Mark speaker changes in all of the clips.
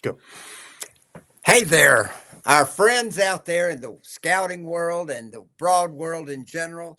Speaker 1: Go.
Speaker 2: Hey there, our friends out there in the scouting world and the broad world in general.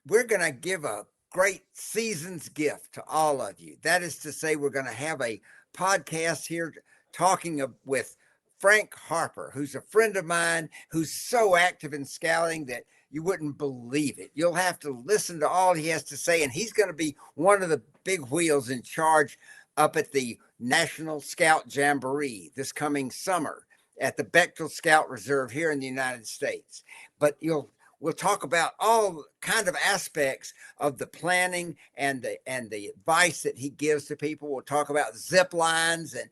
Speaker 2: We're going to give a great season's gift to all of you. That is to say, we're going to have a podcast here talking with Frank Harper, who's a friend of mine who's so active in scouting that you wouldn't believe it. You'll have to listen to all he has to say, and he's going to be one of the big wheels in charge up at the National Scout Jamboree this coming summer at the Bechtel Scout Reserve here in the United States. But we'll talk about all kind of aspects of the planning and the advice that he gives to people. We'll talk about zip lines and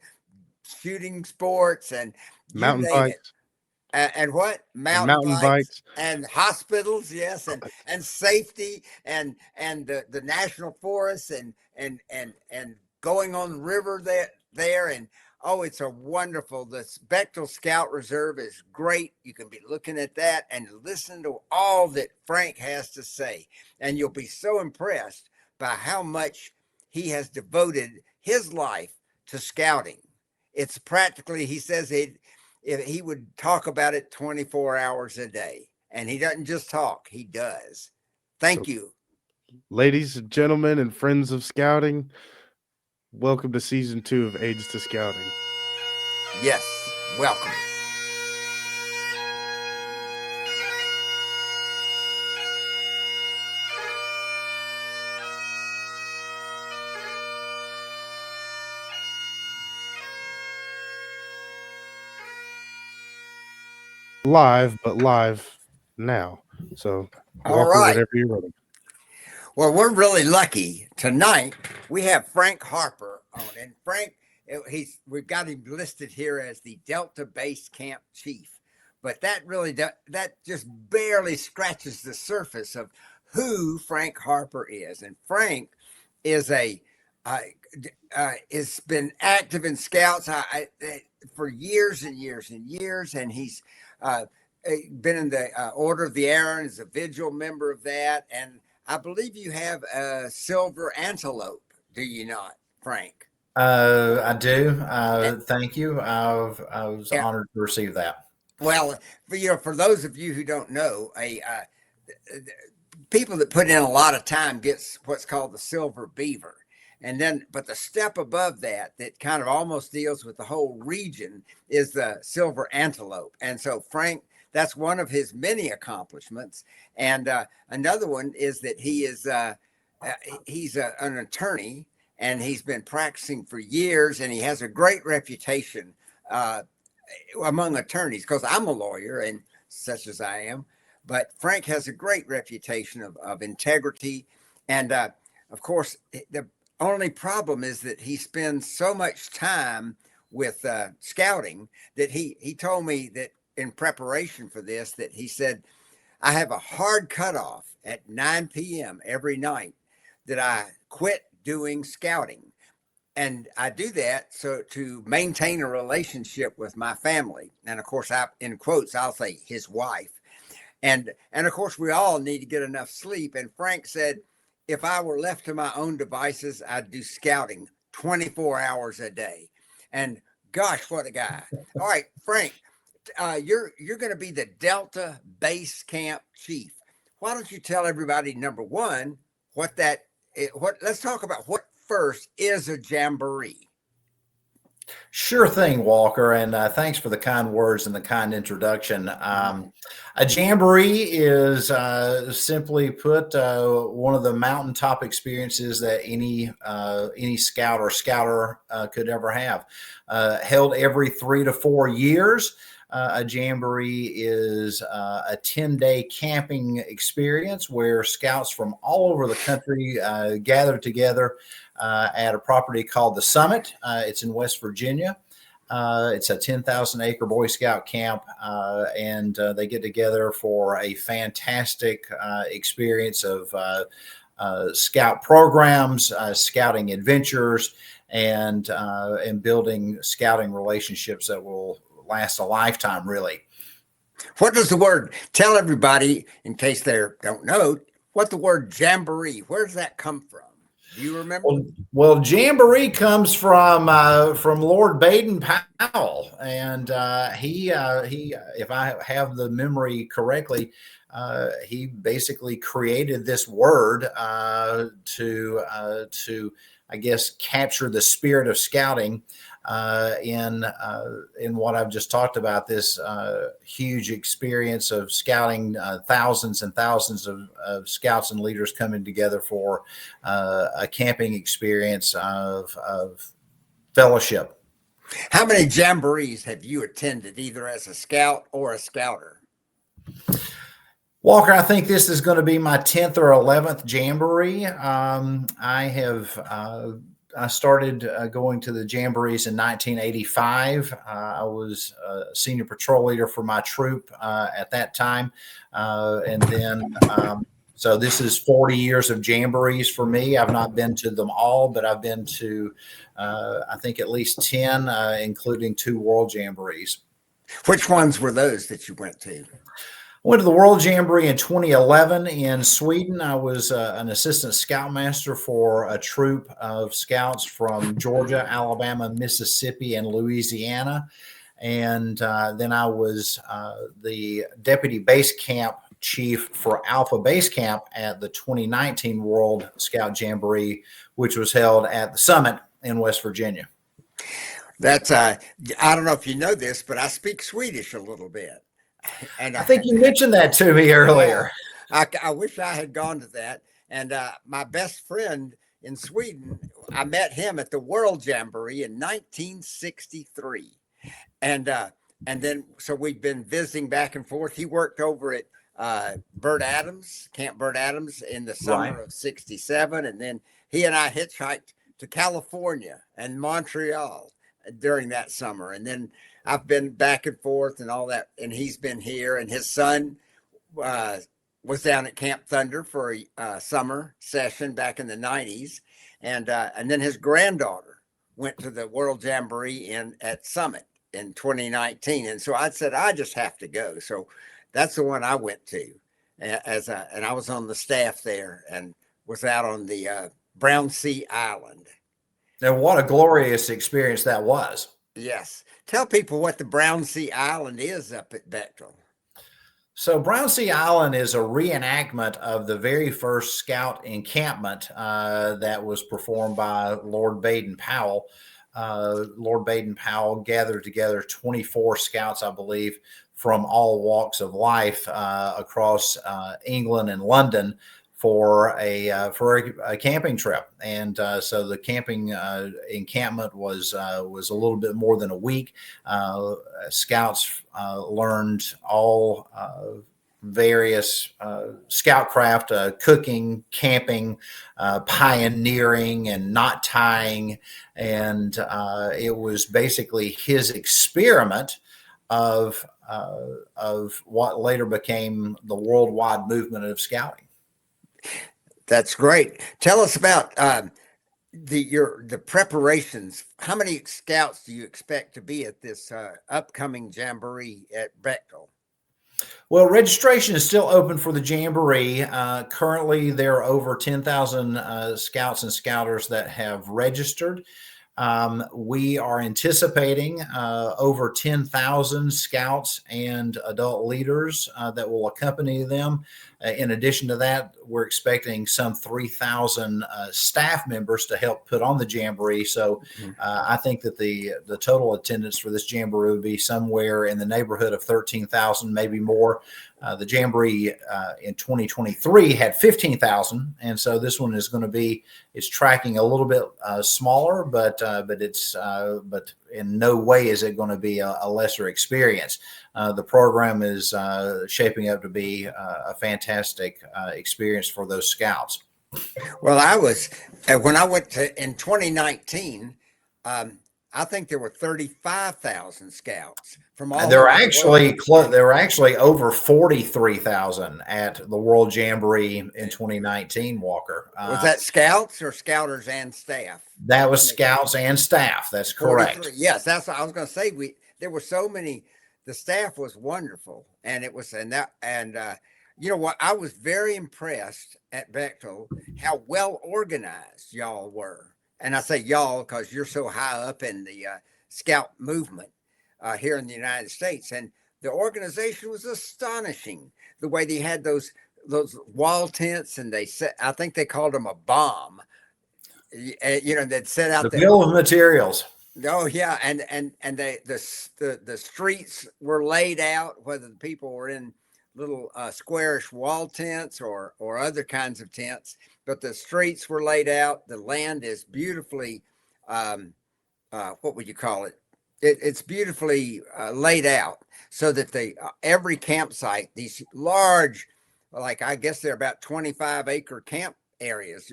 Speaker 2: shooting sports and
Speaker 1: Mountain bikes.
Speaker 2: And what?
Speaker 1: Mountain bikes
Speaker 2: and hospitals, yes, and safety and the national forests and going on the river there and oh, it's a wonderful. The Bechtel Scout Reserve is great. You can be looking at that and listen to all that Frank has to say. And you'll be so impressed by how much he has devoted his life to scouting. It's practically, he says he would talk about it 24 hours a day. And he doesn't just talk, he does. Thank you.
Speaker 1: Ladies and gentlemen and friends of scouting, welcome to season 2 of Aids to Scouting.
Speaker 2: Yes, welcome.
Speaker 1: Live, but live now. So,
Speaker 2: all
Speaker 1: Walker,
Speaker 2: right.
Speaker 1: whenever you're ready.
Speaker 2: Well, we're really lucky tonight. We have Frank Harper on, and Frank, we've got him listed here as the Delta Base Camp Chief, but that just barely scratches the surface of who Frank Harper is. And Frank is has been active in Scouts for years and years and years, and he's been in the Order of the Aaron, is a vigil member of that, and I believe you have a silver antelope, do you not, Frank?
Speaker 3: I do. Thank you. I was honored to receive that.
Speaker 2: Well, for those of you who don't know, people that put in a lot of time gets what's called the silver beaver. And then, but the step above that kind of almost deals with the whole region is the silver antelope. And so Frank, that's one of his many accomplishments. And another one is that he's an attorney, and he's been practicing for years, and he has a great reputation among attorneys, because I'm a lawyer and such as I am. But Frank has a great reputation of integrity. And of course, the only problem is that he spends so much time with scouting that he told me that in preparation for this, that he said, I have a hard cutoff at 9 p.m. every night that I quit doing scouting. And I do that so to maintain a relationship with my family. And of course, in quotes, I'll say his wife. And of course, we all need to get enough sleep. And Frank said, if I were left to my own devices, I'd do scouting 24 hours a day. And gosh, what a guy. All right, Frank, you're going to be the Delta Base Camp Chief. Why don't you tell everybody, number one, let's talk about what first is a jamboree.
Speaker 3: Sure thing, Walker, and thanks for the kind words and the kind introduction. A jamboree is simply put one of the mountaintop experiences that any scout or scouter could ever have. Held every 3 to 4 years. A jamboree is a 10-day camping experience where scouts from all over the country gather together at a property called the Summit. It's in West Virginia. It's a 10,000-acre Boy Scout camp, and they get together for a fantastic experience of scout programs, scouting adventures, and building scouting relationships that will last a lifetime, really.
Speaker 2: What does the word, tell everybody, in case they don't know, what the word jamboree, where does that come from? Do you remember?
Speaker 3: Well, Jamboree comes from Lord Baden-Powell, and he, if I have the memory correctly, he basically created this word to I guess capture the spirit of scouting in what I've just talked about, this huge experience of scouting, thousands and thousands of scouts and leaders coming together for a camping experience of fellowship.
Speaker 2: How many jamborees have you attended, either as a scout or a scouter?
Speaker 3: Walker, I think this is going to be my 10th or 11th jamboree. I started going to the jamborees in 1985. I was a senior patrol leader for my troop at that time. And then, so this is 40 years of jamborees for me. I've not been to them all, but I've been to, I think, at least 10, including 2 World Jamborees.
Speaker 2: Which ones were those that you went to?
Speaker 3: I went to the World Jamboree in 2011 in Sweden. I was an assistant scoutmaster for a troop of scouts from Georgia, Alabama, Mississippi, and Louisiana. And then I was the deputy base camp chief for Alpha Base Camp at the 2019 World Scout Jamboree, which was held at the Summit in West Virginia.
Speaker 2: That's I don't know if you know this, but I speak Swedish a little bit. And
Speaker 3: I think you mentioned that to me earlier.
Speaker 2: I wish I had gone to that. And my best friend in Sweden, I met him at the World Jamboree in 1963. And then so we've been visiting back and forth. He worked over at Camp Burt Adams in the summer of 67. And then he and I hitchhiked to California and Montreal during that summer. And then I've been back and forth and all that, and he's been here. And his son was down at Camp Thunder for a summer session back in the 90s, and then his granddaughter went to the World Jamboree at Summit in 2019. And so I said, I just have to go. So that's the one I went to, and I was on the staff there and was out on the Brown Sea Island.
Speaker 3: And what a glorious experience that was.
Speaker 2: Yes. Tell people what the Brown Sea Island is up at Bechtel.
Speaker 3: So Brown Sea Island is a reenactment of the very first scout encampment that was performed by Lord Baden-Powell. Lord Baden-Powell gathered together 24 scouts, I believe, from all walks of life across England and London for a camping trip. And so the camping encampment was a little bit more than a week. Scouts learned all various scoutcraft, cooking, camping, pioneering, and knot tying. And it was basically his experiment of what later became the worldwide movement of scouting.
Speaker 2: That's great. Tell us about the preparations. How many scouts do you expect to be at this upcoming jamboree at Bechtel?
Speaker 3: Well, registration is still open for the Jamboree. Currently, there are over 10,000 scouts and scouters that have registered. We are anticipating over 10,000 scouts and adult leaders that will accompany them. In addition to that, we're expecting some 3,000 staff members to help put on the Jamboree. So I think that the total attendance for this Jamboree would be somewhere in the neighborhood of 13,000, maybe more. The Jamboree in 2023 had 15,000, and so this one is going to be, it's tracking a little bit smaller, but in no way is it going to be a lesser experience. The program is shaping up to be a fantastic experience for those scouts.
Speaker 2: Well, when I went to in 2019, I think there were 35,000 scouts from all.
Speaker 3: There were actually over 43,000 at the World Jamboree in 2019. Walker,
Speaker 2: was that scouts or scouters and staff?
Speaker 3: That was scouts and staff. That's correct.
Speaker 2: Yes, that's what I was going to say. There were so many. The staff was wonderful, and it was You know what? I was very impressed at Bechtel how well organized y'all were. And I say y'all because you're so high up in the scout movement here in the United States. And the organization was astonishing. The way they had those wall tents, and they set, I think they called them a bomb. You know, they'd set out
Speaker 3: The bill of materials.
Speaker 2: Oh yeah, and the streets were laid out, whether the people were in little squarish wall tents or other kinds of tents, but the streets were laid out. The land is beautifully, what would you call it? It's beautifully laid out so that the every campsite, these large, like I guess they're about 25-acre camp areas.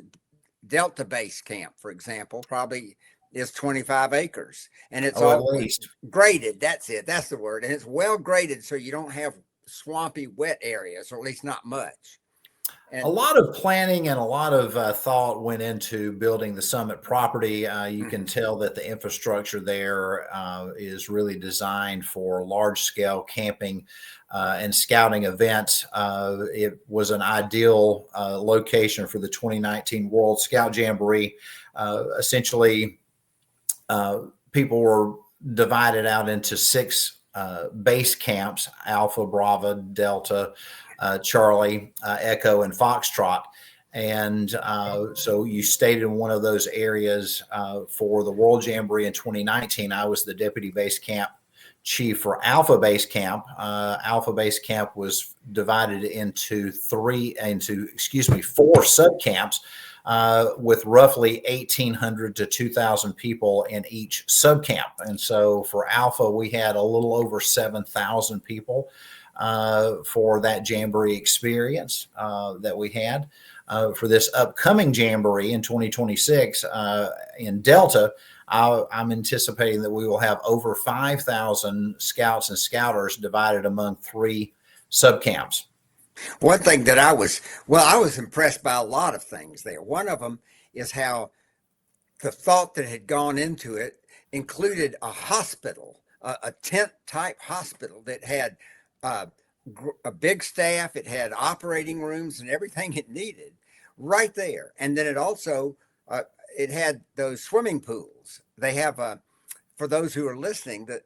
Speaker 2: Delta Base Camp, for example, probably is 25 acres, and it's all
Speaker 3: at least
Speaker 2: graded. That's it. That's the word. And it's well graded, so you don't have swampy, wet areas, or at least not much. And
Speaker 3: a lot of planning and a lot of thought went into building the Summit property. You can tell that the infrastructure there is really designed for large scale camping and scouting events. It was an ideal location for the 2019 World Scout Jamboree. Essentially, people were divided out into 6 base camps: Alpha, Bravo, Delta, Charlie, Echo, and Foxtrot. And so you stayed in one of those areas for the World Jamboree in 2019. I was the deputy base camp chief for Alpha Base Camp. Alpha Base Camp was divided into 4 sub camps with roughly 1,800 to 2,000 people in each sub camp. And so for Alpha, we had a little over 7,000 people for that Jamboree experience that we had. For this upcoming Jamboree in 2026 in Delta, I'm anticipating that we will have over 5,000 scouts and scouters divided among 3 subcamps.
Speaker 2: one thing that I was impressed by a lot of things there. One of them is how the thought that had gone into it included a hospital, a tent type hospital that had a big staff. It had operating rooms and everything it needed right there. And then it also, it had those swimming pools. They have, for those who are listening, that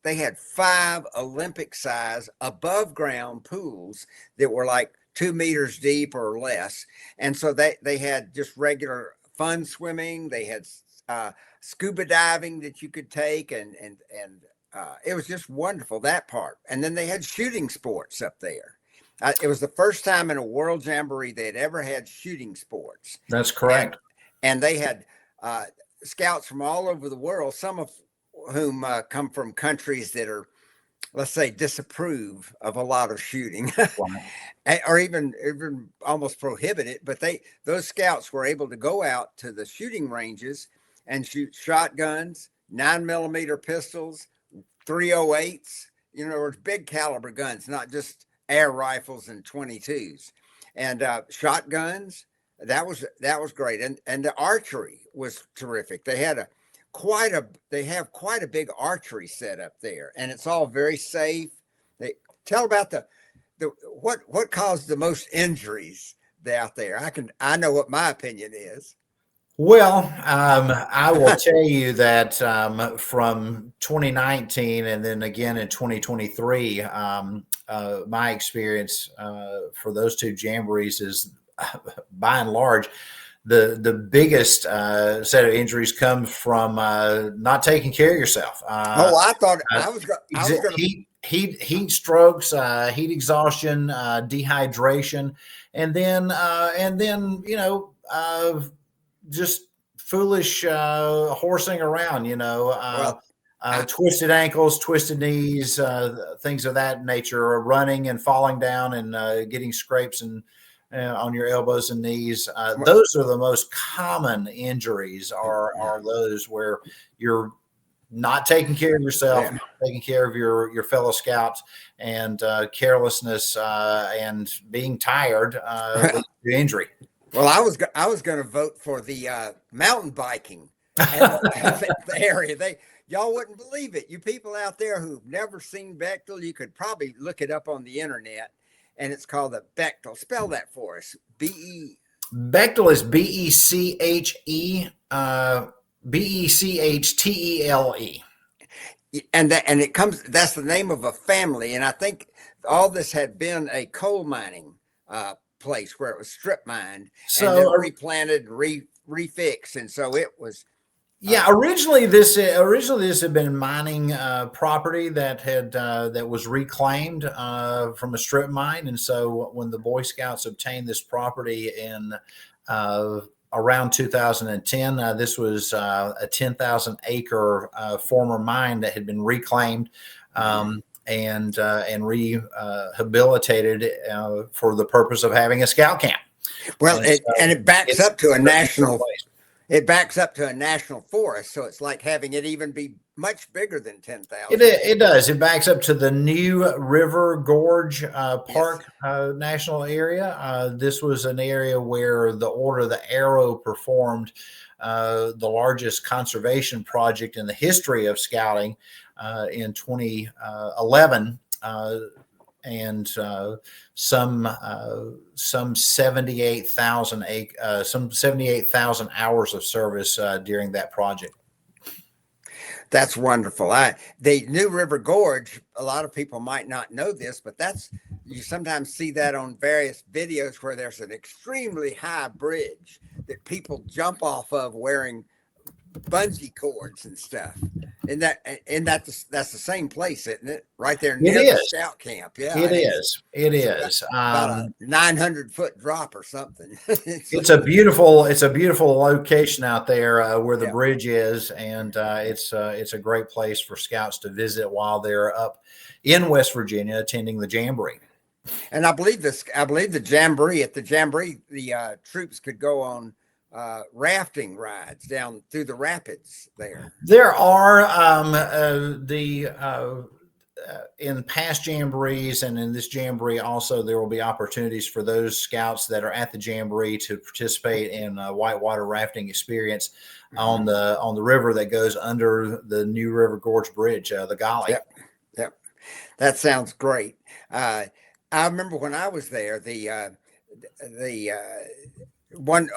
Speaker 2: they had 5 Olympic size above ground pools that were like 2 meters deep or less. And so they had just regular fun swimming. They had scuba diving that you could take, and it was just wonderful, that part. And then they had shooting sports up there. It was the first time in a World Jamboree they had ever had shooting sports.
Speaker 3: That's correct.
Speaker 2: And they had scouts from all over the world, some of whom come from countries that are, let's say, disapprove of a lot of shooting, or even almost prohibit it. But those scouts were able to go out to the shooting ranges and shoot shotguns, 9mm pistols, 308s. You know, big caliber guns, not just air rifles and 22s, and shotguns. That was great. And the archery was terrific. They had quite a big archery set up there, and it's all very safe. They tell about what caused the most injuries out there. I know what my opinion is.
Speaker 3: Well, I will tell you that from 2019 and then again in 2023, my experience for those 2 jamborees is, by and large, the biggest set of injuries come from not taking care of yourself.
Speaker 2: I thought I was going to
Speaker 3: heat strokes, heat exhaustion, dehydration, and then just foolish horsing around, twisted ankles, twisted knees, things of that nature, running and falling down and getting scrapes and on your elbows and knees. Those are the most common injuries, are those where you're not taking care of yourself, not taking care of your fellow scouts, and carelessness and being tired leads to injury.
Speaker 2: Well, I was going to vote for the mountain biking the area. Y'all wouldn't believe it. You people out there who've never seen Bechtel, you could probably look it up on the internet. and it's called the Bechtel. Spell that for us. B-E.
Speaker 3: Bechtel is B-E-C-H-E, B-E-C-H-T-E-L-E.
Speaker 2: And it comes, that's the name of a family. And I think all this had been a coal mining place where it was strip mined and then replanted, refixed. And so it was.
Speaker 3: Yeah, originally this had been mining property that was reclaimed from a strip mine, and so when the Boy Scouts obtained this property in around 2010, this was a 10,000 acre former mine that had been reclaimed and rehabilitated for the purpose of having a scout camp.
Speaker 2: Well, it backs up to a national. It backs up to a national forest, so it's like having it even be much bigger than 10,000.
Speaker 3: It does. It backs up to the New River Gorge Park National Area. This was an area where the Order of the Arrow performed the largest conservation project in the history of scouting in 2011. And some 78,000 hours of service during that project.
Speaker 2: That's wonderful. The New River Gorge, a lot of people might not know this, but you sometimes see that on various videos where there's an extremely high bridge that people jump off of wearing bungee cords and stuff. And that's the same place, isn't it? Right there near the scout camp. Yeah,
Speaker 3: it is.
Speaker 2: About a 900-foot drop or something.
Speaker 3: It's a beautiful location out there where the bridge is, and it's a great place for scouts to visit while they're up in West Virginia attending the Jamboree.
Speaker 2: And I believe the Jamboree, at the Jamboree, the troops could go on rafting rides down through the rapids there.
Speaker 3: There are in past jamborees and in this jamboree also, there will be opportunities for those scouts that are at the Jamboree to participate in a whitewater rafting experience on the river that goes under the New River Gorge Bridge, the Golly.
Speaker 2: Yep. That sounds great. I remember when I was there,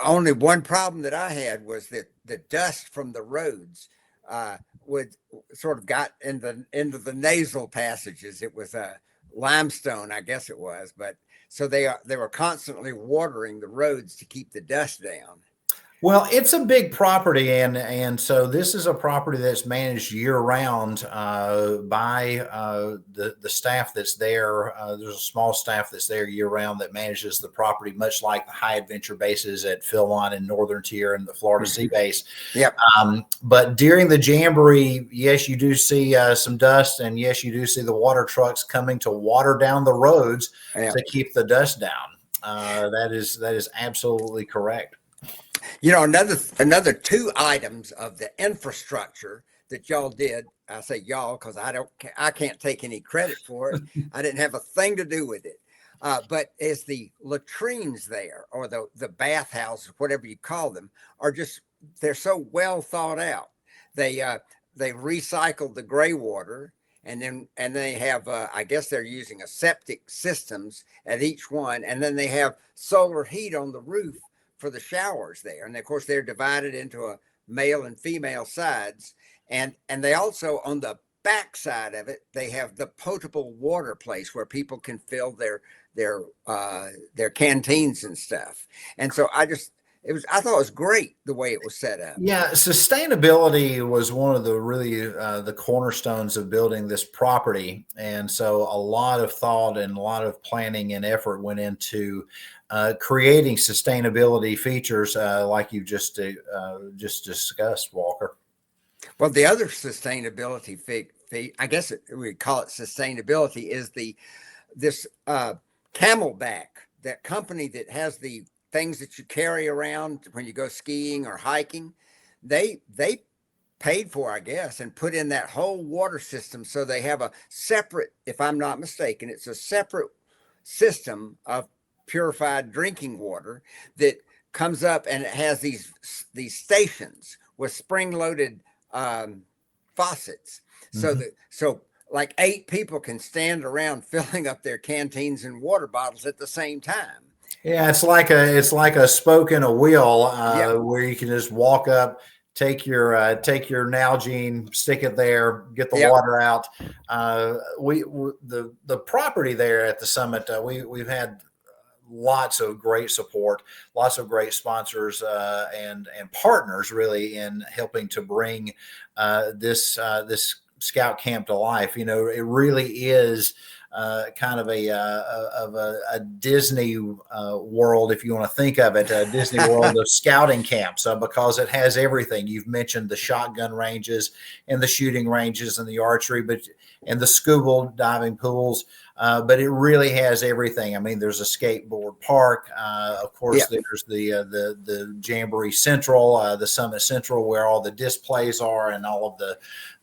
Speaker 2: only one problem that I had was that the dust from the roads would sort of got into the nasal passages. It was limestone, I guess it was, but so they were constantly watering the roads to keep the dust down.
Speaker 3: Well, it's a big property, and so this is a property that's managed year round by the staff that's there. There's a small staff that's there year round that manages the property, much like the high adventure bases at Philon and Northern Tier and the Florida Sea Base.
Speaker 2: Yep.
Speaker 3: But during the Jamboree, yes, you do see some dust, and yes, you do see the water trucks coming to water down the roads to keep the dust down. That is absolutely correct.
Speaker 2: You know, another two items of the infrastructure that y'all did. I say y'all because I can't take any credit for it. I didn't have a thing to do with it. But is the latrines there, or the bathhouse, whatever you call them, they're so well thought out. They recycled the gray water, and they have I guess they're using a septic systems at each one, and then they have solar heat on the roof for the showers there. And of course they're divided into a male and female sides. And they also, on the back side of it, they have the potable water place where people can fill their canteens and stuff. And so I thought it was great the way it was set up.
Speaker 3: Yeah, sustainability was one of the really the cornerstones of building this property, and so a lot of thought and a lot of planning and effort went into creating sustainability features like you just discussed, Walker.
Speaker 2: Well, the other sustainability I guess we call it sustainability, is this Camelback, that company that has the things that you carry around when you go skiing or hiking. They paid for, I guess, and put in that whole water system. So they have a separate, if I'm not mistaken, it's a separate system of purified drinking water that comes up, and it has these stations with spring-loaded faucets. So like 8 people can stand around filling up their canteens and water bottles at the same time.
Speaker 3: Yeah, it's like a spoke in a wheel
Speaker 2: Yeah.
Speaker 3: where you can just walk up, take your Nalgene, stick it there, get the
Speaker 2: Yep.
Speaker 3: water out. The property there at the summit, we've had lots of great support, lots of great sponsors and partners really in helping to bring this scout camp to life. You know, it really is kind of a Disney world, if you want to think of it, a Disney world of scouting camps, because it has everything. You've mentioned the shotgun ranges and the shooting ranges and the archery, and the scuba diving pools. But it really has everything. I mean, there's a skateboard park. Of course, there's the Jamboree Central, the Summit Central, where all the displays are, and all of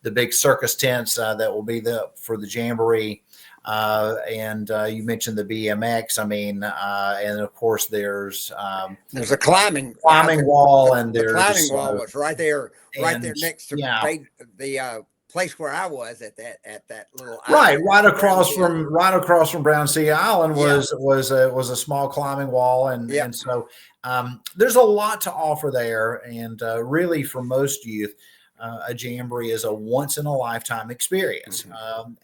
Speaker 3: the big circus tents that will be for the Jamboree. And you mentioned the BMX. I mean, and of course there's
Speaker 2: a climbing
Speaker 3: wall, and
Speaker 2: the
Speaker 3: there's
Speaker 2: climbing wall was right there next to the place where I was at that little
Speaker 3: right
Speaker 2: island,
Speaker 3: across from Brown Sea Island was a small climbing wall, and so there's a lot to offer there, and really for most youth, a Jamboree is a once in a lifetime experience,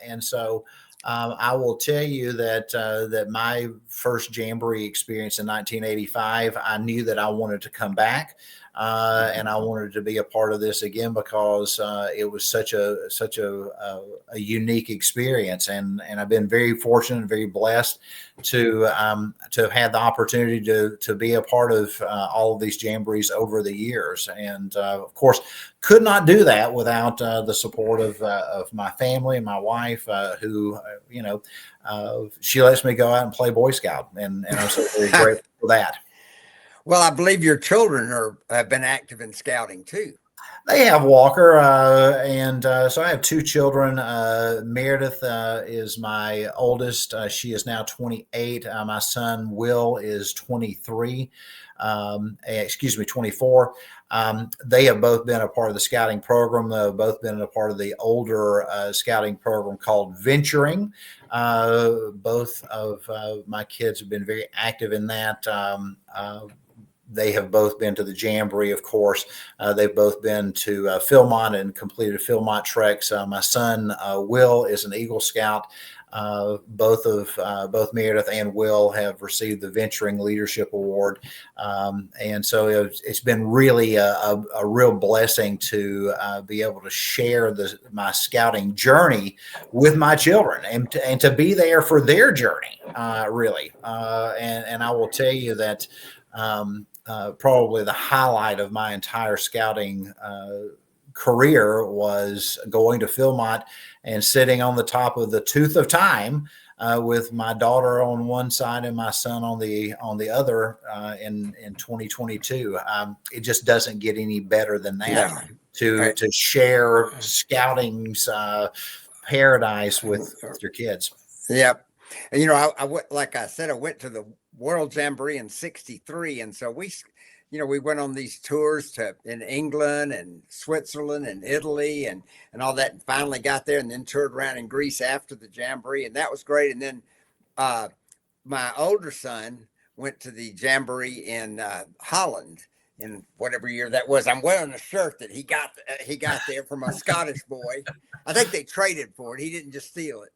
Speaker 3: and so. I will tell you that my first Jamboree experience in 1985, I knew that I wanted to come back, and I wanted to be a part of this again because it was such a unique experience, and I've been very fortunate and very blessed to have had the opportunity to be a part of all of these Jamborees over the years, and of course could not do that without the support of my family and my wife, who she lets me go out and play Boy Scout, and I'm so very grateful for that.
Speaker 2: Well, I believe your children have been active in scouting too.
Speaker 3: They have, Walker, and so I have 2 children. Meredith is my oldest. She is now 28. My son Will is 23. 24. They have both been a part of the scouting program. They've both been a part of the older scouting program called Venturing. Both of my kids have been very active in that. They have both been to the Jamboree, of course. They've both been to Philmont and completed Philmont treks. My son, Will, is an Eagle Scout. Both Meredith and Will have received the Venturing Leadership Award. And so it's been really a real blessing to be able to share my scouting journey with my children and to be there for their journey, really. And I will tell you that probably the highlight of my entire scouting career was going to Philmont and sitting on the top of the Tooth of Time with my daughter on one side and my son on the other in 2022. It just doesn't get any better than that to share scouting's paradise with your kids.
Speaker 2: Yep. And, I went, like I said, I went to the World Jamboree in '63. And so we went on these tours in England and Switzerland and Italy and all that, and finally got there and then toured around in Greece after the Jamboree. And that was great. And then my older son went to the Jamboree in Holland in whatever year that was. I'm wearing a shirt that he got there from a Scottish boy. I think they traded for it. He didn't just steal it.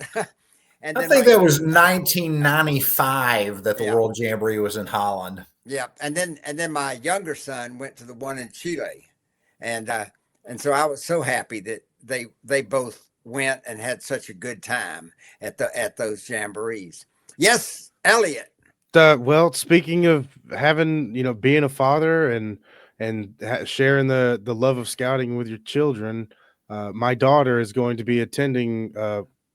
Speaker 2: And
Speaker 3: I think that was 1995 that the World Jamboree was in Holland.
Speaker 2: Yeah, and then my younger son went to the one in Chile, and so I was so happy that they both went and had such a good time at those jamborees. Yes, Elliott.
Speaker 1: Well, speaking of having, being a father and sharing the love of scouting with your children, my daughter is going to be attending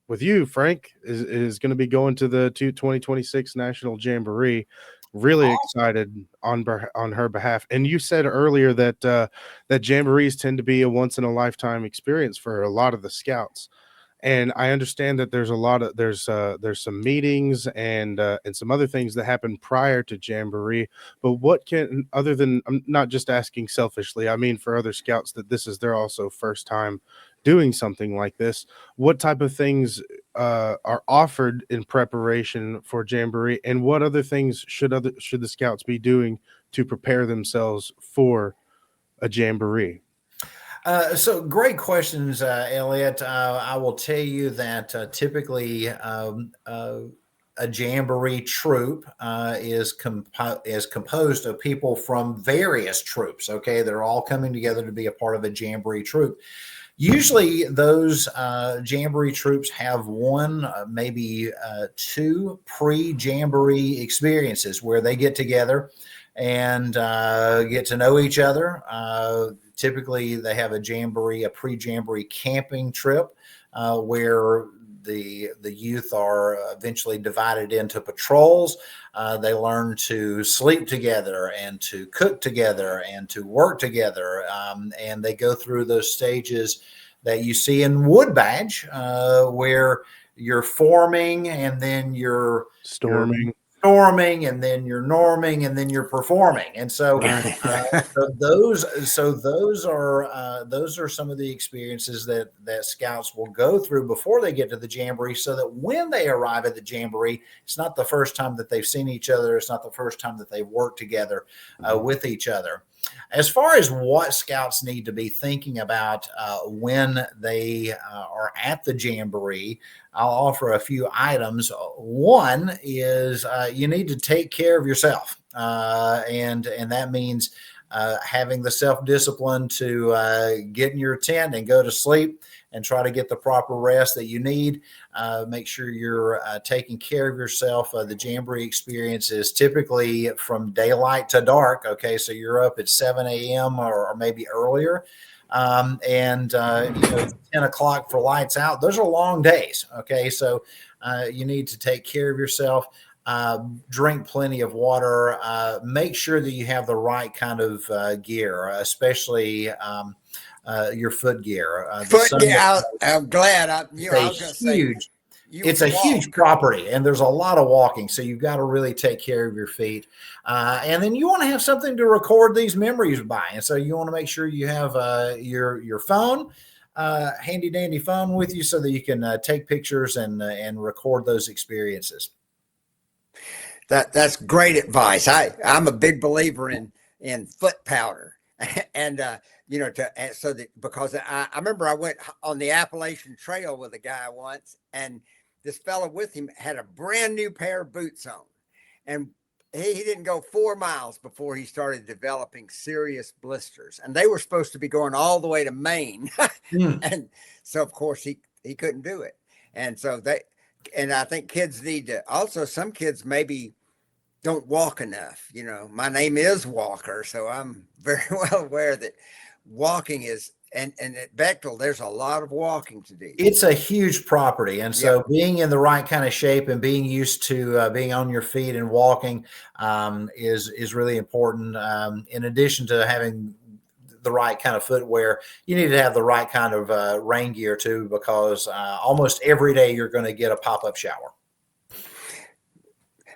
Speaker 1: with you, Frank, is going to be going to the 2026 National Jamboree. Really excited on her behalf. And you said earlier that that jamborees tend to be a once in a lifetime experience for a lot of the scouts. And I understand that there's some meetings and some other things that happen prior to Jamboree. But what can, other than, I'm not just asking selfishly, I mean for other scouts that this is their also first time doing something like this, what type of things are offered in preparation for Jamboree, and what other things should the scouts be doing to prepare themselves for a Jamboree?
Speaker 3: So great questions, Elliot. I will tell you that typically a jamboree troop is composed of people from various troops. Okay, they're all coming together to be a part of a jamboree troop. Usually, those jamboree troops have one, maybe two pre-jamboree experiences where they get together and get to know each other. Typically, they have a pre-jamboree camping trip where the youth are eventually divided into patrols. They learn to sleep together and to cook together and to work together. And they go through those stages that you see in Wood Badge, where you're forming and then you're
Speaker 1: Storming.
Speaker 3: storming and then you're norming and then you're performing. And so, those are some of the experiences that scouts will go through before they get to the jamboree, so that when they arrive at the jamboree, it's not the first time that they've seen each other. It's not the first time that they've worked together with each other. As far as what scouts need to be thinking about when they are at the jamboree, I'll offer a few items. One is you need to take care of yourself, and that means having the self-discipline to get in your tent and go to sleep and try to get the proper rest that you need. Make sure you're taking care of yourself. The Jamboree experience is typically from daylight to dark. Okay, so you're up at 7 a.m. or maybe earlier. 10 o'clock for lights out. Those are long days. Okay, so you need to take care of yourself. Drink plenty of water. Make sure that you have the right kind of gear, especially your foot gear.
Speaker 2: I'm glad. I was going to say,
Speaker 3: it's a huge property and there's a lot of walking. So you've got to really take care of your feet. And then you want to have something to record these memories by. And so you want to make sure you have your phone, handy dandy phone with you so that you can take pictures and record those experiences.
Speaker 2: That's great advice. I'm a big believer in foot powder, and because I remember I went on the Appalachian Trail with a guy once, and this fellow with him had a brand new pair of boots on, and he didn't go 4 miles before he started developing serious blisters, and they were supposed to be going all the way to Maine, and so of course he couldn't do it, and so I think kids need to also. Some kids maybe don't walk enough. My name is Walker, so I'm very well aware that walking is, and at Bechtel, there's a lot of walking to do.
Speaker 3: It's a huge property. And so being in the right kind of shape and being used to being on your feet and walking is really important. In addition to having the right kind of footwear, you need to have the right kind of rain gear too, because almost every day you're going to get a pop-up shower.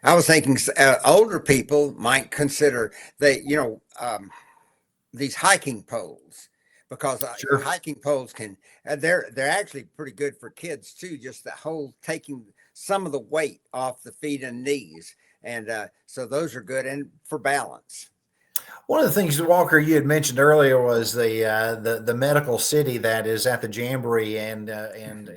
Speaker 2: I was thinking older people might consider these hiking poles, because hiking poles they're actually pretty good for kids too. Just the whole taking some of the weight off the feet and knees, and so those are good and for balance.
Speaker 3: One of the things, Walker, you had mentioned earlier was the medical city that is at the Jamboree, and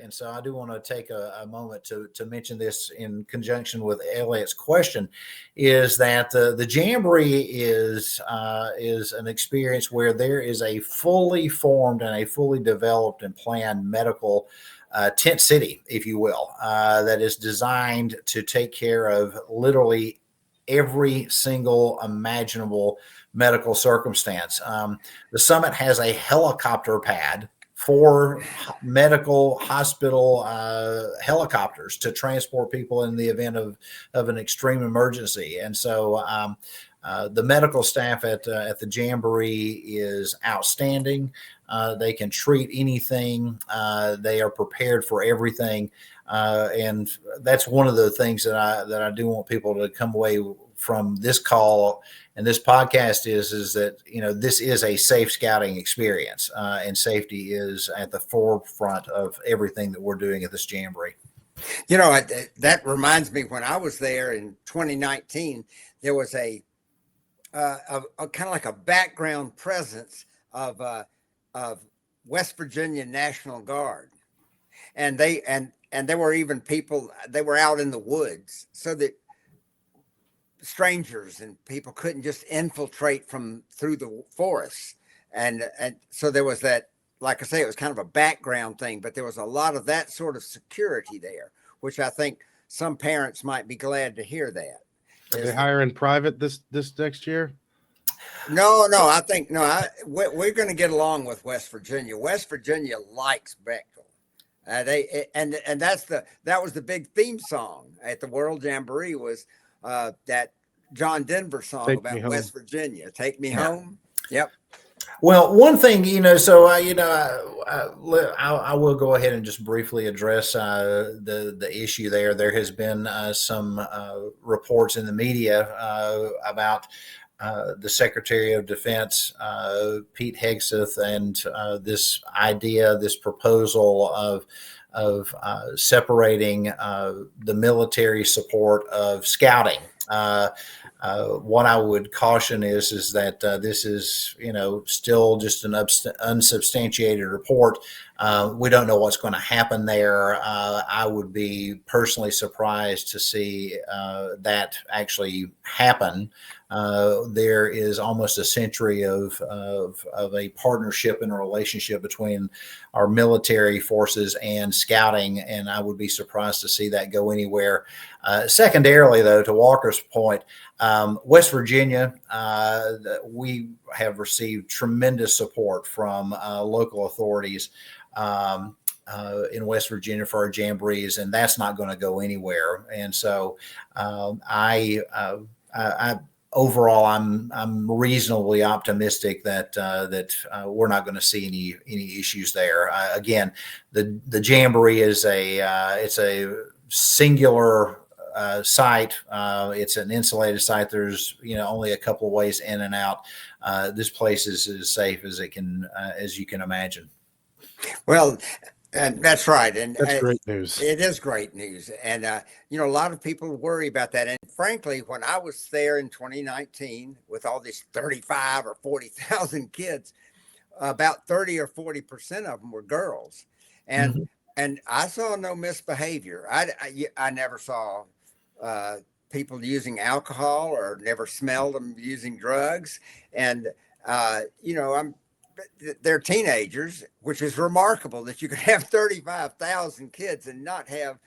Speaker 3: so I do want to take a moment to mention this in conjunction with Elliot's question. Is that the Jamboree is an experience where there is a fully formed and a fully developed and planned medical tent city, if you will, that is designed to take care of literally every single imaginable medical circumstance. The Summit has a helicopter pad for medical hospital helicopters to transport people in the event of an extreme emergency. And so the medical staff at the Jamboree is outstanding. They can treat anything. They are prepared for everything. And that's one of the things that I do want people to come away from this call and this podcast is that, this is a safe scouting experience, and safety is at the forefront of everything that we're doing at this Jamboree.
Speaker 2: That reminds me, when I was there in 2019, there was a kind of like a background presence of West Virginia National Guard, and there were even people, they were out in the woods so that strangers and people couldn't just infiltrate through the forests, and so there was that. Like I say, it was kind of a background thing, but there was a lot of that sort of security there, which I think some parents might be glad to hear that.
Speaker 1: Are they hiring private this next year?
Speaker 2: No, I think we're going to get along with West Virginia. West Virginia likes Bechtel. That was the big theme song at the World Jamboree, was that John Denver song about West Virginia. Take me home. Yep.
Speaker 3: Well, one thing, so I will go ahead and just briefly address the issue there. There has been some reports in the media about the Secretary of Defense, Pete Hegseth, and this proposal of separating the military support of scouting. What I would caution is that this is, still just an unsubstantiated report. We don't know what's going to happen there. I would be personally surprised to see that actually happen. There is almost a century of a partnership and a relationship between our military forces and scouting, and I would be surprised to see that go anywhere. Secondarily, though, to Walker's point, West Virginia, we have received tremendous support from local authorities in West Virginia for our jamborees, and that's not going to go anywhere. And so overall, I'm reasonably optimistic that we're not going to see any issues there. Again, the Jamboree is it's a singular site. It's an insulated site. There's only a couple of ways in and out. This place is as safe as as you can imagine.
Speaker 2: Well, and that's right. And
Speaker 1: that's great news.
Speaker 2: It is great news. And, a lot of people worry about that. And frankly, when I was there in 2019 with all these 35 or 40,000 kids, about 30 or 40% of them were girls. And, and I saw no misbehavior. I never saw people using alcohol, or never smelled them using drugs. And, they're teenagers, which is remarkable that you could have 35,000 kids and not have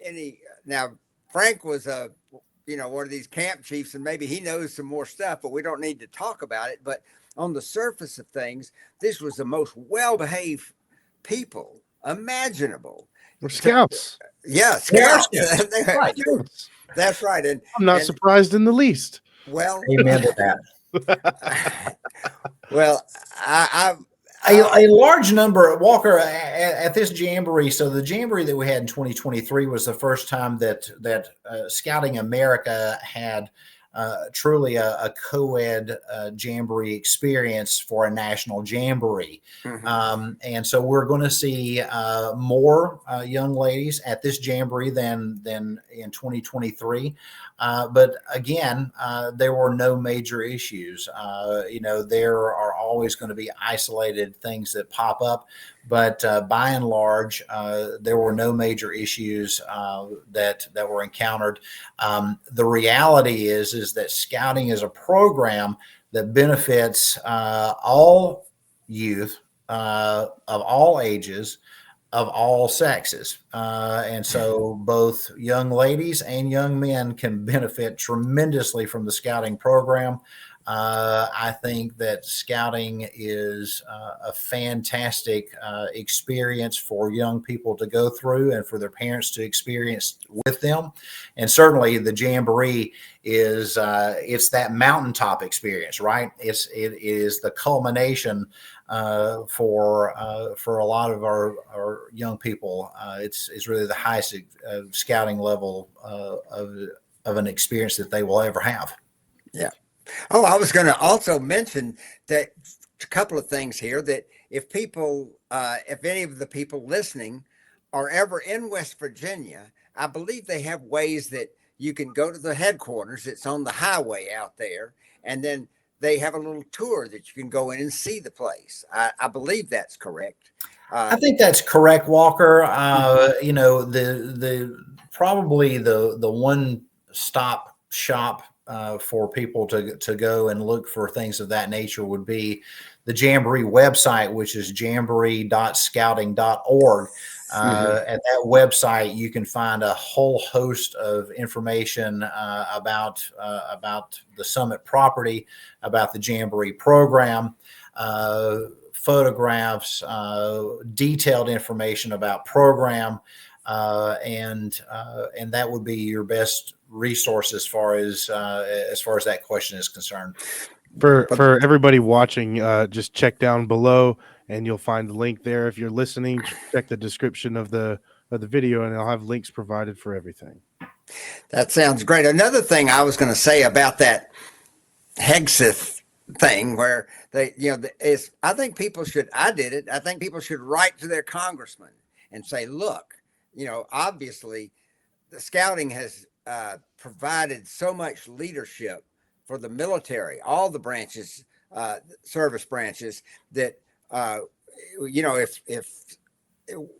Speaker 2: any. Now, Frank was one of these camp chiefs, and maybe he knows some more stuff, but we don't need to talk about it. But on the surface of things, this was the most well-behaved people imaginable.
Speaker 1: We're scouts.
Speaker 2: Yeah, scouts.
Speaker 3: Right.
Speaker 2: That's right. And
Speaker 1: I'm not surprised in the least.
Speaker 2: Well,
Speaker 3: amen to that.
Speaker 2: Well,
Speaker 3: a large number, Walker, at this Jamboree. So the Jamboree that we had in 2023 was the first time that Scouting America had truly a co-ed Jamboree experience for a national Jamboree. And so we're going to see more young ladies at this Jamboree than in 2023. But again, there were no major issues. There are always going to be isolated things that pop up, but by and large, there were no major issues that were encountered. The reality is that scouting is a program that benefits all youth of all ages, of all sexes. And so both young ladies and young men can benefit tremendously from the scouting program. I think that scouting is a fantastic experience for young people to go through and for their parents to experience with them. And certainly the Jamboree is it's that mountaintop experience, right? It is the culmination for a lot of our young people. It's really the highest scouting level an experience that they will ever have.
Speaker 2: Yeah. Oh, I was going to also mention that a couple of things here, that if people, if any of the people listening are ever in West Virginia, I believe they have ways that you can go to the headquarters. It's on the highway out there. And then they have a little tour that you can go in and see the place. I believe that's correct.
Speaker 3: I think that's correct, Walker. You know, probably the one stop shop for people to go and look for things of that nature would be the Jamboree website, which is jamboree.scouting.org. At that website, you can find a whole host of information about the Summit property, about the Jamboree program, photographs, detailed information about program, and that would be your best resource as far as that question is concerned.
Speaker 1: For everybody watching, just check down below and you'll find the link there. If you're listening, check the description of the video and I'll have links provided for everything.
Speaker 2: That sounds great. Another thing I was going to say about that Hegseth thing, where they, you know, is, I think people should, I did it. I think people should write to their congressman and say, look, you know, obviously the scouting has provided so much leadership for the military, all the branches, service branches, that, you know, if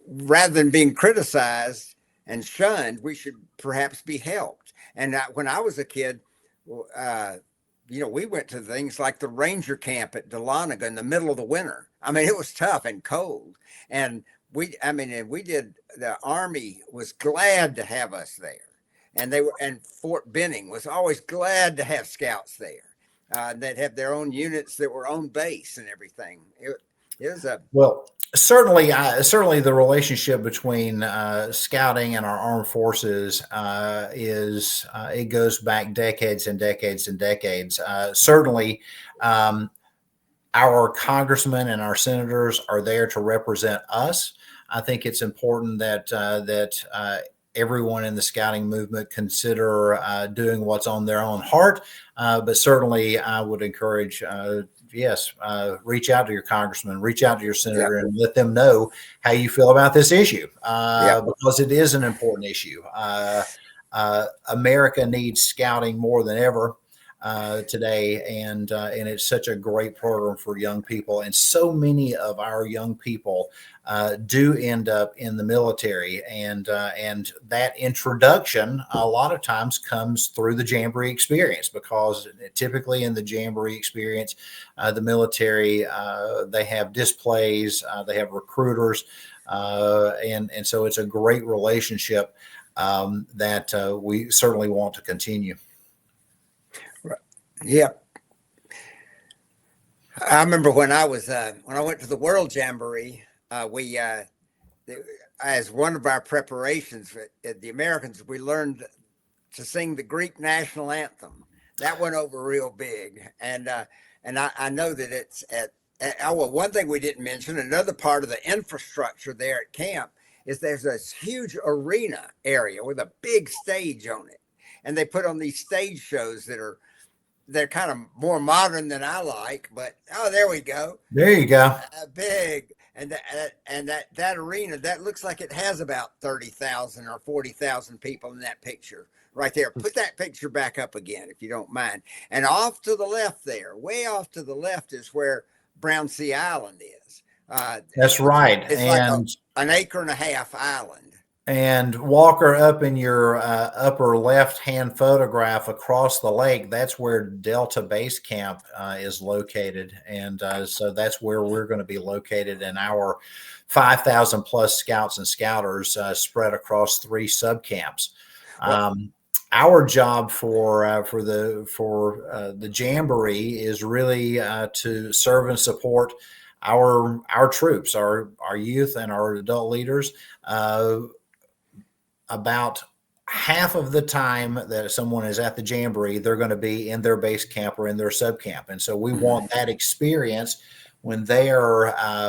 Speaker 2: rather than being criticized and shunned, we should perhaps be helped. And when I was a kid, you know, we went to things like the Ranger Camp at Dahlonega in the middle of the winter. I mean, it was tough and cold. And the Army was glad to have us there. And and Fort Benning was always glad to have scouts there. That have their own units that were on base and everything. It was
Speaker 3: well, certainly the relationship between scouting and our armed forces it goes back decades and decades and decades. Certainly, our congressmen and our senators are there to represent us. I think it's important that everyone in the scouting movement consider doing what's on their own heart. But certainly, I would encourage, reach out to your congressman, reach out to your senator, and let them know how you feel about this issue, because it is an important issue. America needs scouting more than ever today, and it's such a great program for young people. And so many of our young people do end up in the military, and that introduction a lot of times comes through the Jamboree experience, because typically in the Jamboree experience, the military, they have displays, they have recruiters, and so it's a great relationship that we certainly want to continue.
Speaker 2: Yep. I remember when I was when I went to the World Jamboree, we as one of our preparations for the Americans, we learned to sing the Greek national anthem. That went over real big, and I know that it's well, one thing we didn't mention, another part of the infrastructure there at camp, is there's this huge arena area with a big stage on it, and they put on these stage shows they're kind of more modern than I like, but there we go.
Speaker 3: There you go.
Speaker 2: Big, and that arena, that looks like it has about 30,000 or 40,000 people in that picture right there. Put that picture back up again, if you don't mind. And off to the left there, way off to the left, is where Brown Sea Island is.
Speaker 3: That's right.
Speaker 2: It's like an acre and a half island.
Speaker 3: And Walker, up in your upper left-hand photograph across the lake, that's where Delta Base Camp is located. And so that's where we're going to be located, in our 5,000 plus scouts and scouters spread across 3 subcamps. Our job for the Jamboree is really to serve and support our troops, our youth and our adult leaders. About half of the time that someone is at the Jamboree, they're going to be in their base camp or in their subcamp. And so we want that experience when they are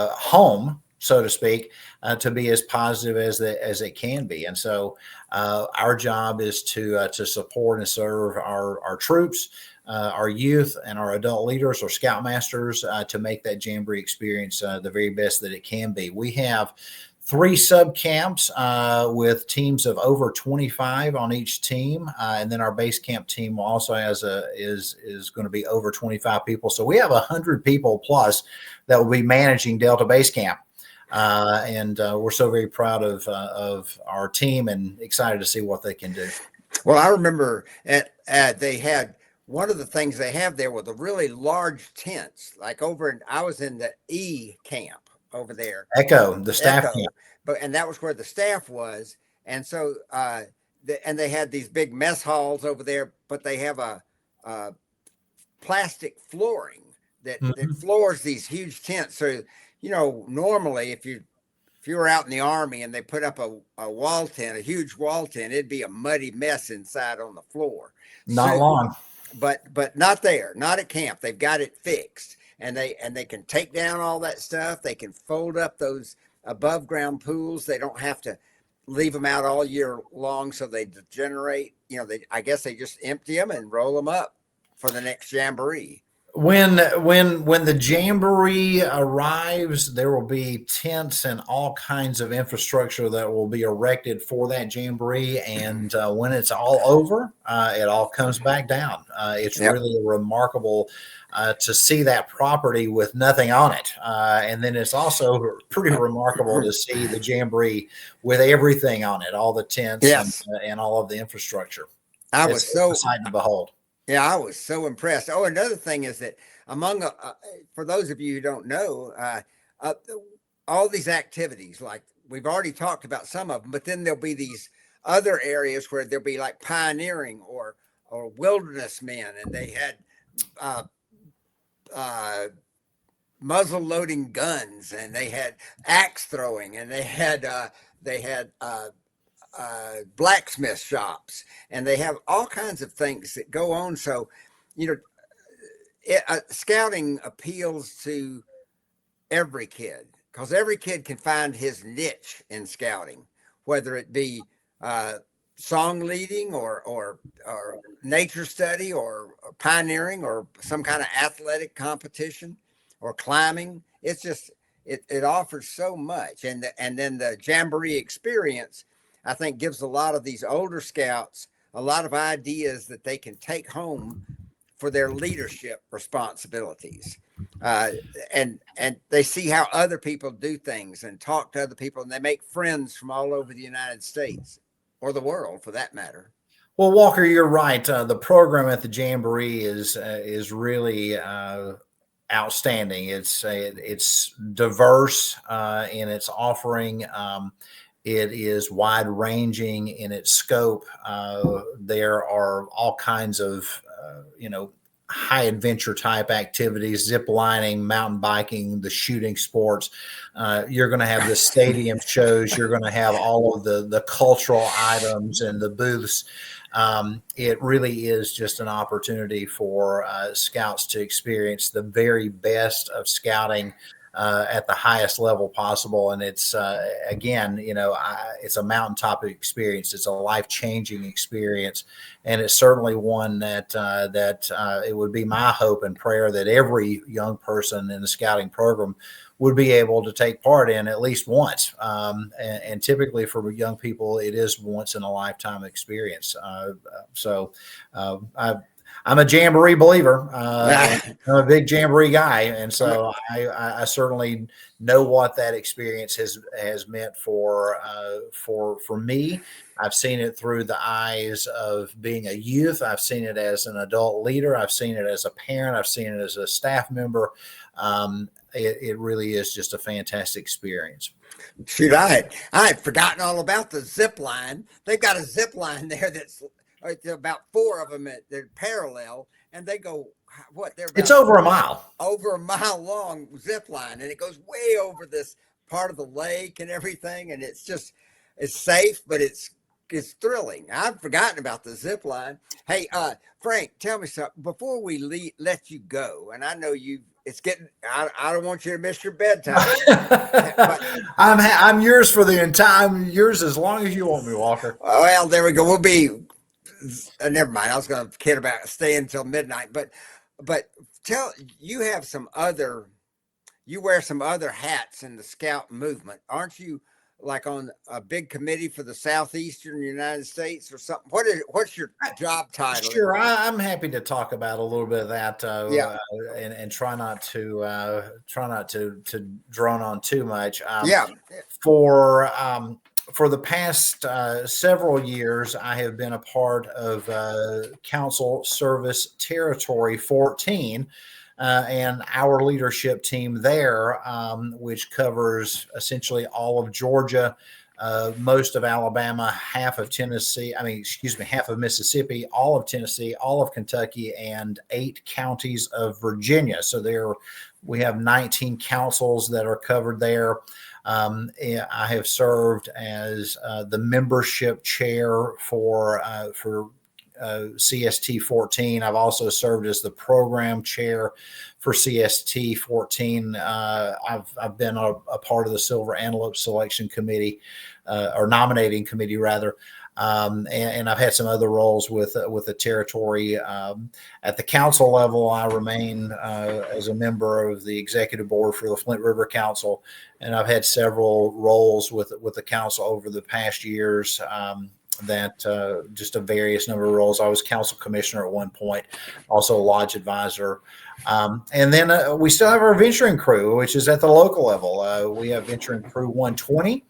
Speaker 3: home so to speak, to be as positive as it can be. And so our job is to support and serve our troops, our youth, and our adult leaders or scoutmasters to make that Jamboree experience the very best that it can be. We have 3 sub camps with teams of over 25 on each team, and then our base camp team also is going to be over 25 people. So we have 100 people plus that will be managing Delta Base Camp, and we're so very proud of our team and excited to see what they can do.
Speaker 2: Well, I remember they had one of the things they have there were the really large tents, like I was in the E camp over there.
Speaker 3: The staff
Speaker 2: Echo,
Speaker 3: camp.
Speaker 2: and that was where the staff was. And so, and they had these big mess halls over there, but they have a plastic flooring that floors these huge tents. So, normally if you were out in the Army and they put up a wall tent, a huge wall tent, it'd be a muddy mess inside on the floor.
Speaker 3: Not long.
Speaker 2: But not there, not at camp. They've got it fixed. And they can take down all that stuff. They can fold up those above ground pools. They don't have to leave them out all year long so they degenerate. I guess they just empty them and roll them up for the next Jamboree.
Speaker 3: When the Jamboree arrives, there will be tents and all kinds of infrastructure that will be erected for that Jamboree. And when it's all over, it all comes back down. It's really remarkable to see that property with nothing on it. And then it's also pretty remarkable to see the Jamboree with everything on it, all the tents and all of the infrastructure. It's a sight to behold.
Speaker 2: Yeah, I was so impressed. Oh, another thing is that for those of you who don't know, all these activities, like we've already talked about some of them, but then there'll be these other areas where there'll be like pioneering or wilderness men, and they had muzzle loading guns, and they had axe throwing, and they had blacksmith shops, and they have all kinds of things that go on. So, scouting appeals to every kid because every kid can find his niche in scouting, whether it be song leading or nature study or pioneering or some kind of athletic competition or climbing. It's just it offers so much, and then the Jamboree experience, I think, gives a lot of these older scouts a lot of ideas that they can take home for their leadership responsibilities. And they see how other people do things and talk to other people, and they make friends from all over the United States or the world for that matter.
Speaker 3: Well, Walker, you're right. The program at the Jamboree is really outstanding. It's diverse in its offering. It is wide ranging in its scope. There are all kinds of, high adventure type activities, zip lining, mountain biking, the shooting sports. You're going to have the stadium shows. You're going to have all of the cultural items and the booths. It really is just an opportunity for scouts to experience the very best of scouting at the highest level possible. And it's, again, it's a mountaintop experience. It's a life-changing experience. And it's certainly one that it would be my hope and prayer that every young person in the scouting program would be able to take part in at least once. And typically for young people, it is once in a lifetime experience. I'm a Jamboree believer. I'm a big Jamboree guy, and so I certainly know what that experience has meant for me. I've seen it through the eyes of being a youth. I've seen it as an adult leader. I've seen it as a parent. I've seen it as a staff member. It really is just a fantastic experience.
Speaker 2: Shoot, I had forgotten all about the zip line. They've got a zip line there that's about 4 of them they're parallel, and they go
Speaker 3: it's over a mile
Speaker 2: long zip line, and it goes way over this part of the lake and everything, and it's safe, but it's thrilling. I've forgotten about the zip line. Hey, Frank, tell me something before we let you go. And I know it's getting. I don't want you to miss your bedtime. But
Speaker 3: I'm yours for the entire. I'm yours as long as you want me, Walker.
Speaker 2: well, there we go. We'll be. Never mind. I was going to kid about staying until midnight, but tell you have some other. You wear some other hats in the Scout movement, aren't you? Like on a big committee for the Southeastern United States or something. What's your job title?
Speaker 3: Sure, I'm happy to talk about a little bit of that,
Speaker 2: Yeah.
Speaker 3: and try not to drone on too much.
Speaker 2: Yeah.
Speaker 3: For the past several years, I have been a part of Council Service Territory 14. And our leadership team there, which covers essentially all of Georgia, most of Alabama, half of Tennessee, half of Mississippi, all of Tennessee, all of Kentucky, and 8 counties of Virginia. So we have 19 councils that are covered there. I have served as the membership chair for CST 14. I've also served as the program chair for CST 14. I've been a part of the Silver Antelope Selection Committee, or nominating committee rather. And I've had some other roles with the territory. At the council level, I remain as a member of the executive board for the Flint River Council, and I've had several roles with the council over the past years. Just a various number of roles. I was council commissioner at one point, also a lodge advisor. And then we still have our venturing crew, which is at the local level. We have venturing crew 120,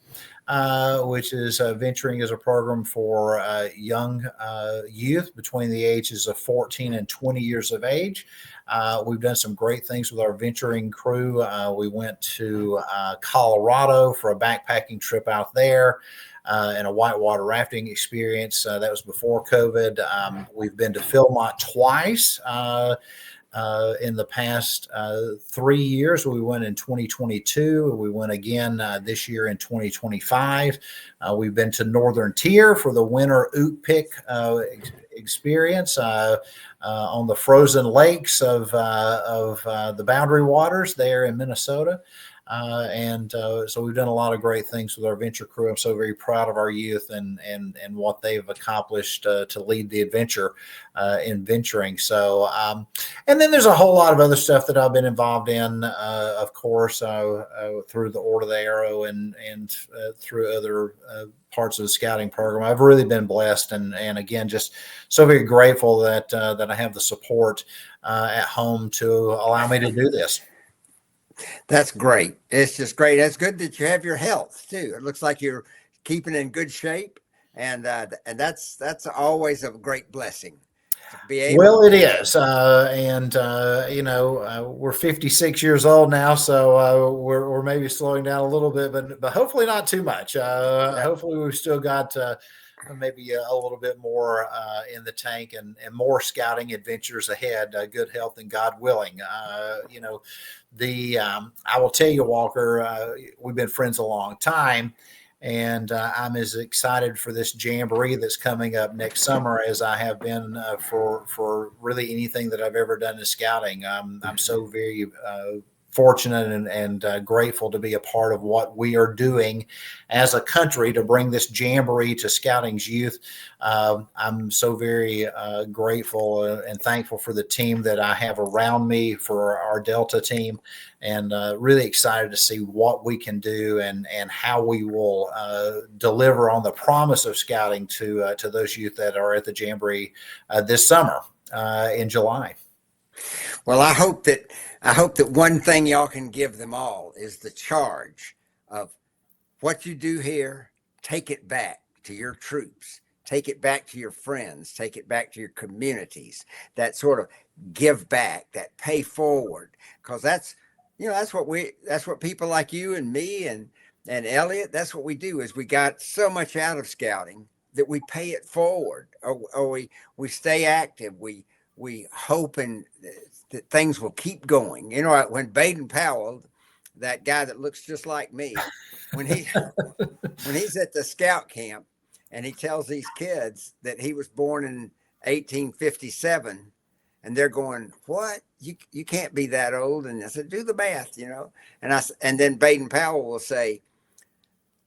Speaker 3: which is venturing as a program for young youth between the ages of 14 and 20 years of age. We've done some great things with our venturing crew. We went to Colorado for a backpacking trip out there. And a whitewater rafting experience. That was before COVID. We've been to Philmont twice in the past 3 years. We went in 2022. We went again this year in 2025. We've been to Northern Tier for the winter Ook Pick experience on the frozen lakes of the Boundary Waters there in Minnesota. So we've done a lot of great things with our venture crew. I'm so very proud of our youth and what they've accomplished to lead the adventure in venturing. So, and then there's a whole lot of other stuff that I've been involved in, of course, through the Order of the Arrow and through other parts of the scouting program. I've really been blessed, and again, just so very grateful that I have the support at home to allow me to do this.
Speaker 2: That's great. It's just great. It's good that you have your health too. It looks like you're keeping in good shape, and that's always a great blessing.
Speaker 3: Well, it is, we're 56 years old now, so we're maybe slowing down a little bit, but hopefully not too much. Hopefully, we've still got maybe a little bit more in the tank and more scouting adventures ahead. Good health and God willing. I will tell you, Walker, we've been friends a long time. And I'm as excited for this jamboree that's coming up next summer as I have been for really anything that I've ever done in scouting. I'm so very fortunate and grateful to be a part of what we are doing as a country to bring this jamboree to scouting's youth. I'm so very grateful and thankful for the team that I have around me, for our Delta team, and really excited to see what we can do and how we will deliver on the promise of scouting to those youth that are at the jamboree this summer in July.
Speaker 2: Well, I hope that one thing y'all can give them all is the charge of what you do here. Take it back to your troops. Take it back to your friends. Take it back to your communities. That sort of give back, that pay forward, because that's what people like you and me and Elliott, that's what we do. Is we got so much out of scouting that we pay it forward, or we stay active. We hope that things will keep going. When Baden Powell, that guy that looks just like me, when he's at the scout camp and he tells these kids that he was born in 1857 And they're going, what? You can't be that old. And I said, do the math, you know. And then Baden Powell will say,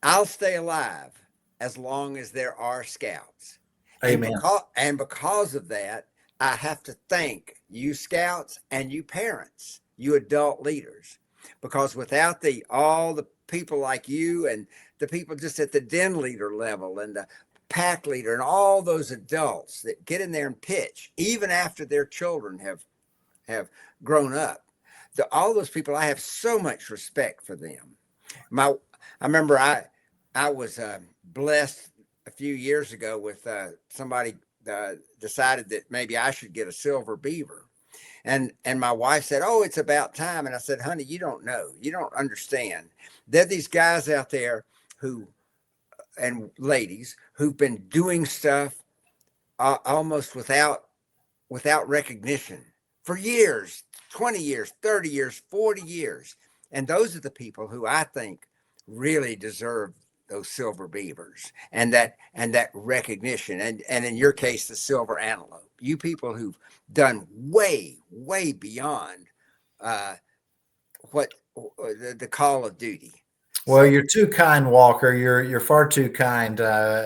Speaker 2: I'll stay alive as long as there are scouts.
Speaker 3: Amen.
Speaker 2: And because of that, I have to thank you scouts and you parents, you adult leaders, because without all the people like you and the people just at the den leader level and the pack leader and all those adults that get in there and pitch, even after their children have grown up, all those people, I have so much respect for them. I remember I was blessed a few years ago with somebody decided that maybe I should get a silver beaver. And my wife said, oh, it's about time. And I said, honey, you don't know. You don't understand. There are these guys out there and ladies who've been doing stuff almost without recognition for years, 20 years, 30 years, 40 years. And those are the people who I think really deserve those silver beavers and that recognition. And in your case, the silver antelope. You people who've done way beyond what the call of duty.
Speaker 3: Well, you're too kind, Walker. You're far too kind.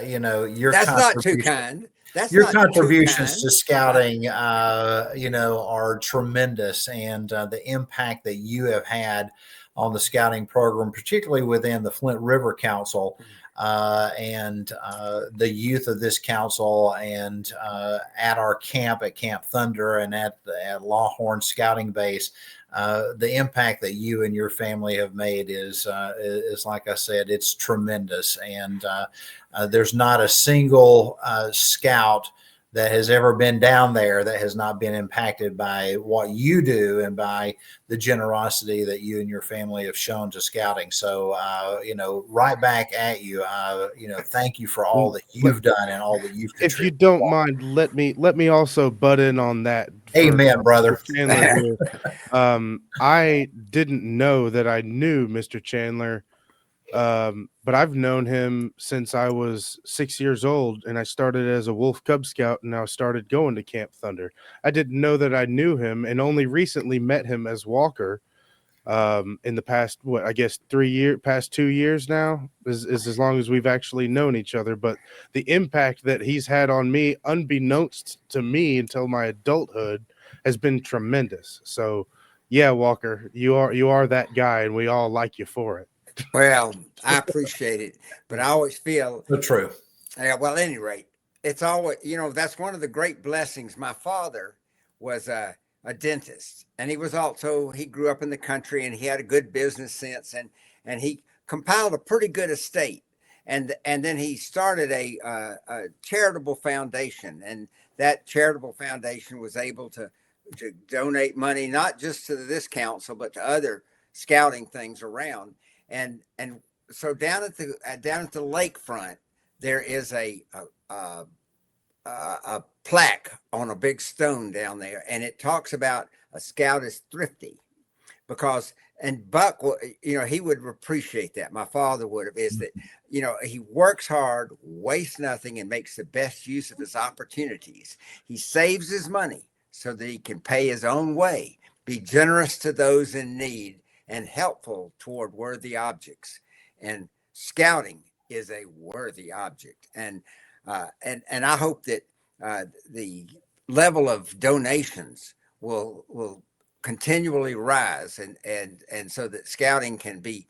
Speaker 3: You know,
Speaker 2: that's not too kind.
Speaker 3: Your contributions to scouting, you know, are tremendous, and the impact that you have had on the scouting program, particularly within the Flint River Council and the youth of this council, and at our camp at Camp Thunder and at Lawhorn Scouting Base. The impact that you and your family have made is like I said, it's tremendous. And there's not a single scout that has ever been down there that has not been impacted by what you do and by the generosity that you and your family have shown to scouting. So, you know, right back at you, you know, thank you for all that you've done and all that you've contributed.
Speaker 1: If you don't mind, let me also butt in on that.
Speaker 3: Amen, brother.
Speaker 1: Chandler here. I didn't know that I knew Mr. Chandler, but I've known him since I was 6 years old, and I started as a Wolf Cub Scout, and I started going to Camp Thunder. I didn't know that I knew him, and only recently met him as Walker. In the past, I guess past 2 years now is as long as we've actually known each other. But the impact that he's had on me, unbeknownst to me until my adulthood, has been tremendous. So yeah, Walker, you are that guy, and we all like you for it.
Speaker 2: Well, I appreciate it, but I always feel
Speaker 3: the truth.
Speaker 2: Yeah, well, at any rate, it's always, you know, that's one of the great blessings. My father was a dentist, and he grew up in the country, and he had a good business sense, and he compiled a pretty good estate. And then he started a charitable foundation, and that charitable foundation was able to donate money, not just to this council, but to other scouting things around. And so down at the lakefront, there is a plaque on a big stone down there, and it talks about a scout is thrifty, because, and Buck, you know, he would appreciate that. My father would have, is that, you know, he works hard, wastes nothing, and makes the best use of his opportunities. He saves his money so that he can pay his own way, be generous to those in need, and helpful toward worthy objects. And scouting is a worthy object. And I hope that the level of donations will continually rise, and so that scouting can be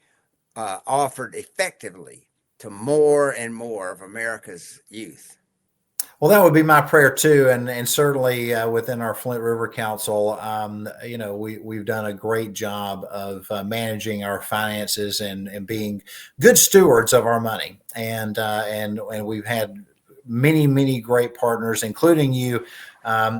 Speaker 2: offered effectively to more and more of America's youth.
Speaker 3: Well, that would be my prayer too, and certainly within our Flint River Council, you know, we've done a great job of managing our finances and being good stewards of our money, and we've had many great partners, including you.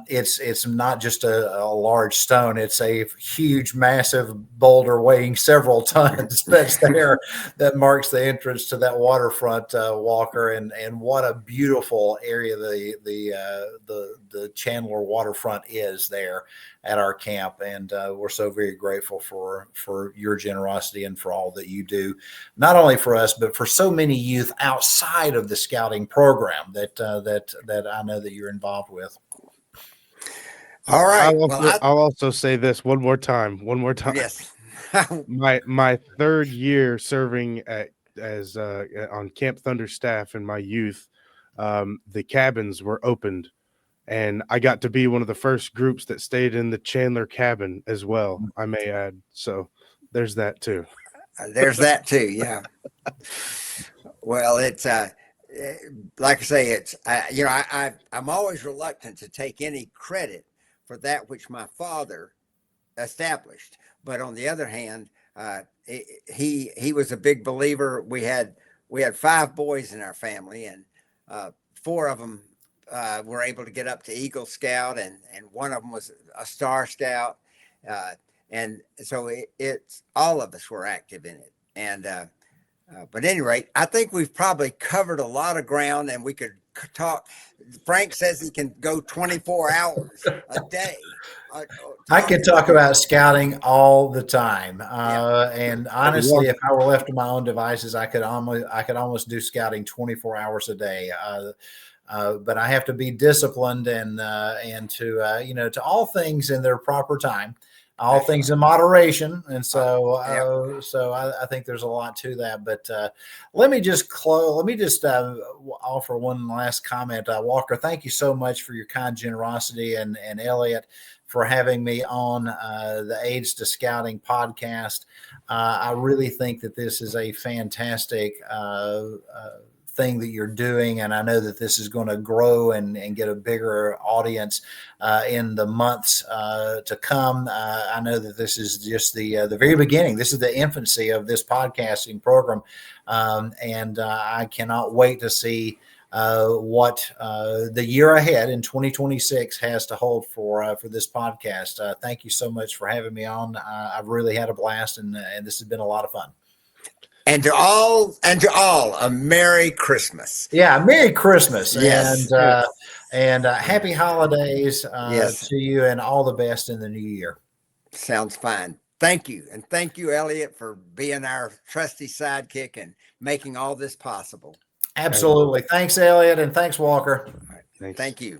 Speaker 3: It's not just a large stone; it's a huge, massive boulder weighing several tons that's there that marks the entrance to that waterfront, Walker. And what a beautiful area the Chandler waterfront is there at our camp. And we're so very grateful for your generosity and for all that you do, not only for us, but for so many youth outside of the scouting program that I know that you're involved with.
Speaker 2: All right. Well,
Speaker 1: I'll also say this one more time. One more time.
Speaker 2: yes.
Speaker 1: My third year serving as on Camp Thunder staff in my youth, the cabins were opened, and I got to be one of the first groups that stayed in the Chandler cabin as well, I may add. So there's that too.
Speaker 2: There's that too. Yeah. Well, it's like I say, it's you know, I'm always reluctant to take any credit for that which my father established. But on the other hand, he was a big believer. We had 5 boys in our family, and 4 of them were able to get up to Eagle Scout, and one of them was a Star Scout, and so it's all of us were active in it. And but at any rate, I think we've probably covered a lot of ground, and we could talk. Frank says he can go 24 hours a day.
Speaker 3: I could talk about scouting all the time, and honestly, if I were left to my own devices, I could almost do scouting 24 hours a day. But I have to be disciplined and to to all things in their proper time, all things in moderation, and so I think there's a lot to that. But let me just offer one last comment. Walker, thank you so much for your kind generosity, and Elliott for having me on the Aids to Scouting podcast. I really think that this is a fantastic thing that you're doing, and I know that this is going to grow and get a bigger audience in the months to come. I know that this is just the very beginning. This is the infancy of this podcasting program, and I cannot wait to see what the year ahead in 2026 has to hold for this podcast. Thank you so much for having me on. I've really had a blast, and this has been a lot of fun.
Speaker 2: And to all, a Merry Christmas.
Speaker 3: Yeah, Merry Christmas.
Speaker 2: Yes.
Speaker 3: And happy holidays
Speaker 2: Yes.
Speaker 3: to you, and all the best in the new year.
Speaker 2: Sounds fine. Thank you. And thank you, Elliott, for being our trusty sidekick and making all this possible.
Speaker 3: Absolutely. Thanks, Elliott, and thanks, Walker.
Speaker 2: All right. Thank you.